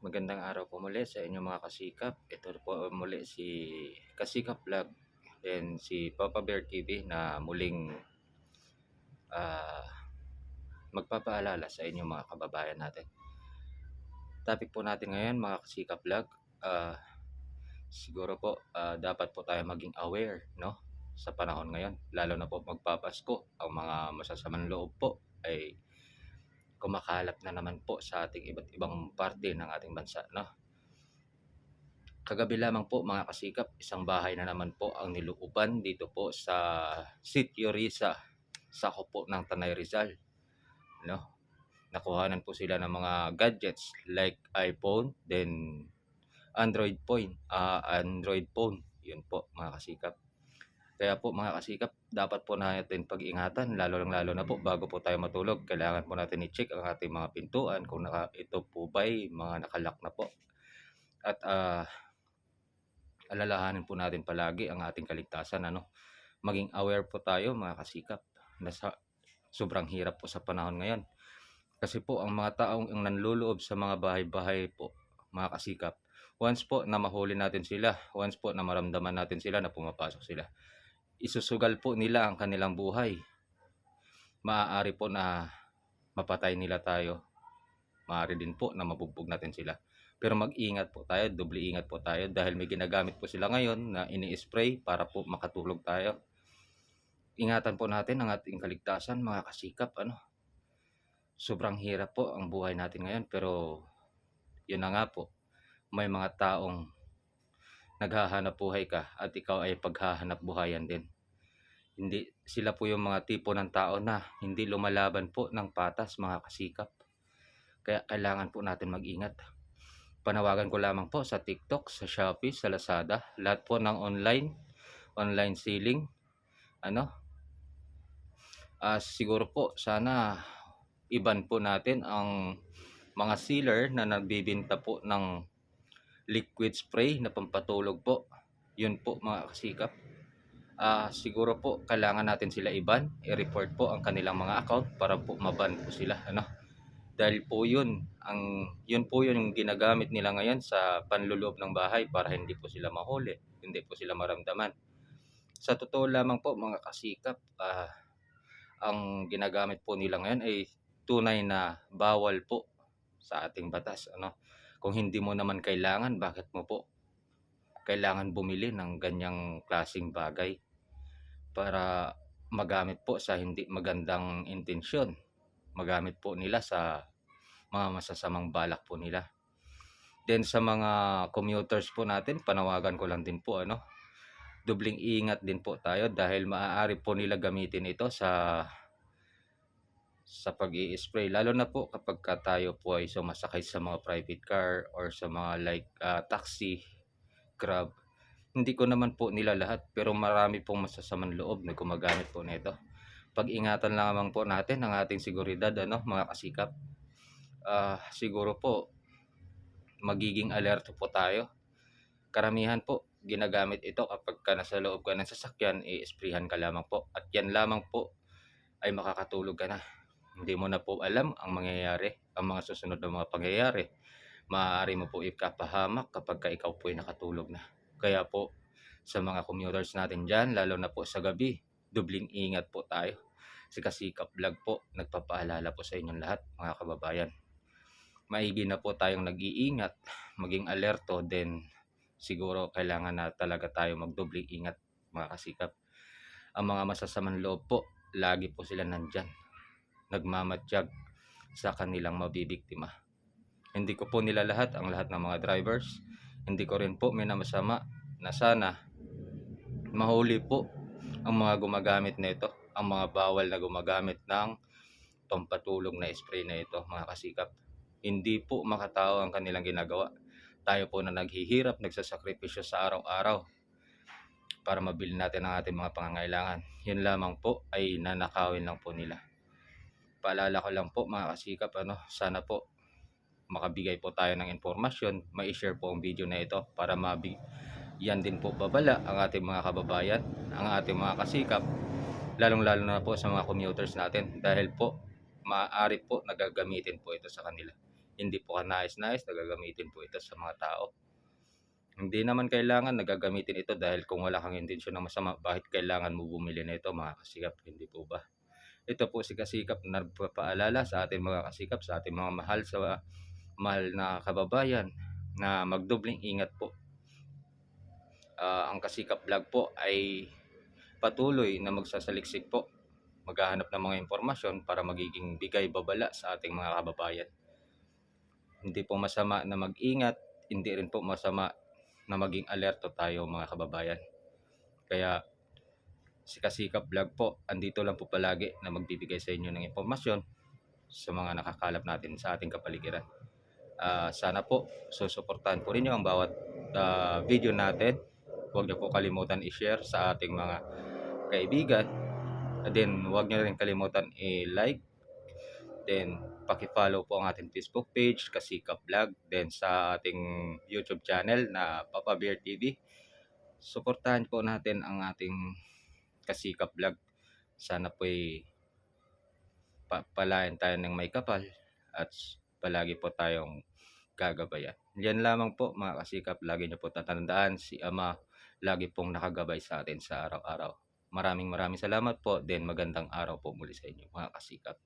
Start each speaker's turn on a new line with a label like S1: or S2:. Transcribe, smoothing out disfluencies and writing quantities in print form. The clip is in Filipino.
S1: Magandang araw po muli sa inyong mga kasikap. Ito po muli si Kasikap Vlog and si Papa Bear TV na muling ah, magpapaalala sa inyong mga kababayan natin. Topic po natin ngayon mga Kasikap Vlog, ah, siguro po dapat po tayo maging aware, no, sa panahon ngayon. Lalo na po magpapasko, ang mga masasamang loob po ay kumakalat na naman po sa ating iba't ibang parte ng ating bansa, no. Kagabi lamang po mga kasikap, isang bahay na naman po ang nilooban dito po sa Sitio Risa, sakop po ng Tanay Rizal, no? Nakuhanan po sila ng mga gadgets like iPhone, then Android phone. Yun po mga kasikap. Kaya po mga kasikap, dapat po natin pag-ingatan, lalo na po bago po tayo matulog. Kailangan po natin i-check ang ating mga pintuan kung ito po ba'y mga nakalock na po. At alalahanin po natin palagi ang ating kaligtasan, ano. Maging aware po tayo mga kasikap na sobrang hirap po sa panahon ngayon. Kasi po ang mga taong ang nanloloob sa mga bahay-bahay po mga kasikap, once po na mahuli natin sila, once po na maramdaman natin sila na pumapasok sila, isusugal po nila ang kanilang buhay. Maaari po na mapatay nila tayo, maaari din po na mabugbog natin sila. Pero mag-ingat po tayo, doble ingat po tayo dahil may ginagamit po sila ngayon na ini-spray para po makatulog tayo. Ingatan po natin ang ating kaligtasan mga kasikap, ano. Sobrang hirap po ang buhay natin ngayon pero yun na nga po, may mga taong naghahanap buhay ka at ikaw ay paghahanap buhayan din. Hindi sila po yung mga tipo ng tao na hindi lumalaban po ng patas mga kasikap. Kaya kailangan po natin mag-ingat. Panawagan ko lamang po sa TikTok, sa Shopee, sa Lazada, lahat po ng online selling, ano, siguro po sana iban po natin ang mga sealer na nagbibenta po ng liquid spray na pampatulog po. Yun po mga kasikap. Siguro po kailangan natin sila iban, i-report po ang kanilang mga account para po maban po sila, ano. Dahil po yun po yung ginagamit nila ngayon sa panloloob ng bahay para hindi po sila mahuli, hindi po sila maramdaman. Sa totoo lamang po mga kasikap, ang ginagamit po nila ngayon ay tunay na bawal po sa ating batas, ano. Kung hindi mo naman kailangan, bakit mo po kailangan bumili ng ganyang klaseng bagay para magamit po sa hindi magandang intensyon, magamit po nila sa mga masasamang balak po nila. Then sa mga commuters po natin, panawagan ko lang din po, ano, dubling ingat din po tayo dahil maaari po nila gamitin ito sa pag-i-spray, lalo na po kapag tayo po ay sumasakay sa mga private car or sa mga like taxi, grab. Hindi ko naman po nila lahat pero marami pong masasamang loob na gumagamit po nito. Pag-ingatan lamang po natin ang ating seguridad, ano mga kasikap. Siguro po magiging alerto po tayo. Karamihan po ginagamit ito kapag nasa loob ka ng sasakyan, i-sprayhan ka lamang po at yan lamang po ay makakatulog ka na. Hindi mo na po alam ang mangyayari, ang mga susunod na mga pangyayari. Maaari mo po ikapahamak kapag ikaw po ay nakatulog na. Kaya po sa mga commuters natin dyan, lalo na po sa gabi, dubling ingat po tayo. Si Kasikap Vlog po, nagpapaalala po sa inyong lahat mga kababayan. Maigi na po tayong nag-iingat, maging alerto, then siguro kailangan na talaga tayo magdubling ingat mga kasikap. Ang mga masasamang loob po, lagi po sila nandyan, nagmamatyag sa kanilang mabibiktima. Hindi ko po nila lahat ang lahat ng mga drivers. Hindi ko rin po minamasama na sana mahuli po ang mga gumagamit nito, ang mga bawal na gumagamit ng pampatulog na spray na ito mga kasikap. Hindi po makatao ang kanilang ginagawa. Tayo po na naghihirap, nagsasakripisyo sa araw-araw para mabili natin ang ating mga pangangailangan. Yun lamang po ay nanakawin lang po nila. Paalala ko lang po mga kasikap, ano, sana po makabigay po tayo ng impormasyon, mai-share po ang video na ito para yan din po babala ang ating mga kababayan, ang ating mga kasikap, lalong-lalo na po sa mga commuters natin dahil po maaari po nagagamitin po ito sa kanila. hindi po kanais-nais na gagamitin po ito sa mga tao. Hindi naman kailangan na gagamitin ito dahil kung wala kang intensyon na masama, bakit kailangan mo bumili nito mga kasikap, hindi po ba? Ito po si kasikap na nagpapaalala sa ating mga kasikap, sa ating mga mahal na kababayan na magdobling ingat po. Ang Kasikap Vlog po ay patuloy na magsasaliksik po, maghahanap ng mga impormasyon para magiging bigay babala sa ating mga kababayan. Hindi po masama na mag-ingat, hindi rin po masama na maging alerto tayo mga kababayan. Kaya si Kasikap Vlog po, andito lang po palagi na magbibigay sa inyo ng impormasyon sa mga nakakalap natin sa ating kapaligiran. Sana po susuportahan po ninyo ang bawat video natin. Huwag niyo po kalimutan i-share sa ating mga kaibigan. Then huwag niyo rin kalimutan i-like. Then paki-follow po ang ating Facebook page, Kasikap Vlog. Then sa ating YouTube channel na Papa Bear TV. Suportahan po natin ang ating Kasikap Vlog. Sana po'y palain tayo ng may kapal at palagi po tayong gagabayan. Yan lamang po mga kasikap, lagi niyo po tatandaan si Ama lagi pong nakagabay sa atin sa araw-araw. Maraming salamat po, then magandang araw po muli sa inyo mga kasikap.